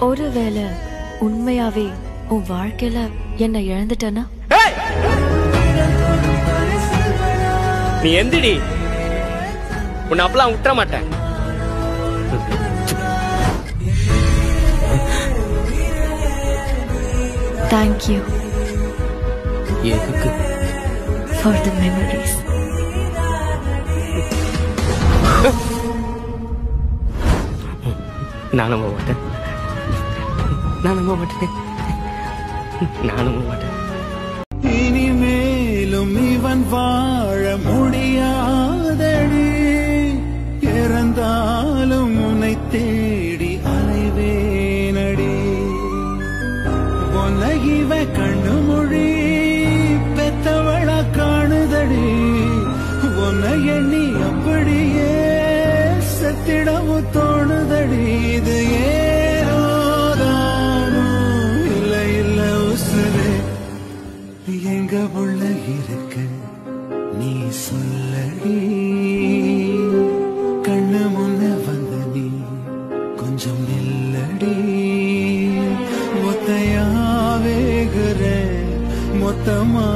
ஒருவேளை உண்மையாவே உன் வாழ்க்கையில என்ன இழந்துட்டனா? நீ எந்திடி, உன்னை அப்பெல்லாம் விட்டுற மாட்டேன். Thank you. எதுக்கு? For the memories. நான் நம்ப மாட்டேன். இனிமேலும் இவன் வாழ முடியாதடி, இறந்தாலும் உன்னை தேடி அலைவேனடி. உன்னை இவ கண்ணு மொழி பெத்தவள காணுதடி, உன்னை எண்ணி அப்படியே செத்திடவும் தோணுதடி. இது ஏரோதானோ இல்லை இல்ல உசுரே எங்க உள்ள இருக்க நீ சொல்லடி. கண்ணு முன்ன வந்த நீ கொஞ்சம் நில்லடி. மொத்தையாவேகிற மொத்தமா